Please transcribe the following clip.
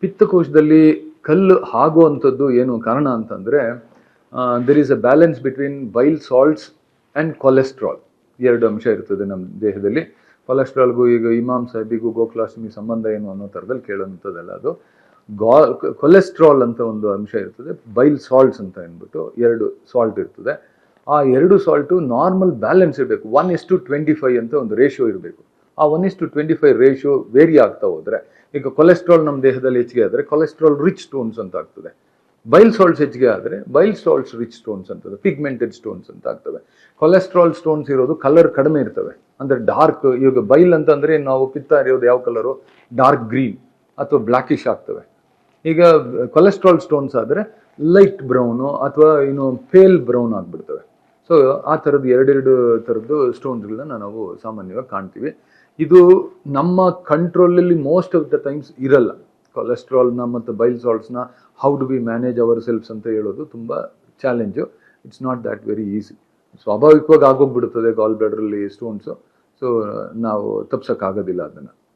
ಪಿತ್ತಕೋಶದಲ್ಲಿ ಕಲ್ಲು ಆಗುವಂಥದ್ದು ಏನು ಕಾರಣ ಅಂತಂದರೆ, there is a balance between bile salts and cholesterol. ಎರಡು ಅಂಶ ಇರ್ತದೆ ನಮ್ಮ ದೇಹದಲ್ಲಿ. ಕೊಲೆಸ್ಟ್ರಾಲ್ಗೂ ಈಗ ಇಮಾಮ್ ಸಾಹೇಬಿಗೂ ಗೋಕುಲಾಷ್ಟಮಿ ಸಂಬಂಧ ಏನು ಅನ್ನೋ ಥರದಲ್ಲಿ ಕೇಳೋಂಥದ್ದಲ್ಲ ಅದು. ಕೊಲೆಸ್ಟ್ರಾಲ್ ಅಂತ ಒಂದು ಅಂಶ ಇರ್ತದೆ, ಬೈಲ್ ಸಾಲ್ಟ್ಸ್ ಅಂತ ಅಂದ್ಬಿಟ್ಟು ಎರಡು ಸಾಲ್ಟ್ ಇರ್ತದೆ. ಆ ಎರಡು ಸಾಲ್ಟು ನಾರ್ಮಲ್ ಬ್ಯಾಲೆನ್ಸ್ ಇರಬೇಕು. 1:25 ಅಂತ ಒಂದು ರೇಷಿಯೋ ಇರಬೇಕು. ಆ 1:25 ರೇಷಿಯೋ ವೇರಿ ಆಗ್ತಾ ಹೋದರೆ, ಈಗ ಕೊಲೆಸ್ಟ್ರಾಲ್ ನಮ್ಮ ದೇಹದಲ್ಲಿ ಹೆಚ್ಚಿಗೆ ಆದರೆ ಕೊಲೆಸ್ಟ್ರಾಲ್ ರಿಚ್ ಸ್ಟೋನ್ಸ್ ಅಂತ ಆಗ್ತದೆ. ಬೈಲ್ ಸಾಲ್ಟ್ಸ್ ಹೆಚ್ಚಿಗೆ ಆದರೆ ಬೈಲ್ ಸಾಲ್ಟ್ಸ್ ರಿಚ್ ಸ್ಟೋನ್ಸ್ ಅಂತದೆ, ಪಿಗ್ಮೆಂಟೆಡ್ ಸ್ಟೋನ್ಸ್ ಅಂತ ಆಗ್ತವೆ. ಕೊಲೆಸ್ಟ್ರಾಲ್ ಸ್ಟೋನ್ಸ್ ಇರೋದು ಕಲರ್ ಕಡಿಮೆ ಇರ್ತವೆ, ಅಂದರೆ ಡಾರ್ಕ್. ಈಗ ಬೈಲ್ ಅಂತಂದರೆ ನಾವು ಪಿತ್ತ ಇರೋದು ಯಾವ ಕಲರು, ಡಾರ್ಕ್ ಗ್ರೀನ್ ಅಥವಾ ಬ್ಲ್ಯಾಕಿಶ್ ಆಗ್ತವೆ. ಈಗ ಕೊಲೆಸ್ಟ್ರಾಲ್ ಸ್ಟೋನ್ಸ್ ಆದರೆ ಲೈಟ್ ಬ್ರೌನು ಅಥವಾ ಪೇಲ್ ಬ್ರೌನ್ ಆಗಿಬಿಡ್ತವೆ. ಸೊ ಆ ಥರದ್ದು ಎರಡೆರಡು ಥರದ್ದು ಸ್ಟೋನ್ಸ್ಗಳನ್ನ ನಾವು ಸಾಮಾನ್ಯವಾಗಿ ಕಾಣ್ತೀವಿ. ಇದು ನಮ್ಮ ಕಂಟ್ರೋಲಲ್ಲಿ ಮೋಸ್ಟ್ ಆಫ್ ದ ಟೈಮ್ಸ್ ಇರಲ್ಲ. ಕೊಲೆಸ್ಟ್ರಾಲ್ನ ಮತ್ತು ಬೈಲ್ ಸಾಲ್ಟ್ಸ್ನ how do we manage ourselves ಅಂತ ಹೇಳೋದು ತುಂಬ challenge. It's not that very easy. ಸ್ವಾಭಾವಿಕವಾಗಿ ಆಗೋಗ್ಬಿಡುತ್ತದೆ ಗಾಲ್ ಬ್ಲಾಡರಲ್ಲಿ ಸ್ಟೋನ್ಸು. ಸೊ ನಾವು ತಪ್ಸೋಕ್ಕಾಗೋದಿಲ್ಲ ಅದನ್ನು.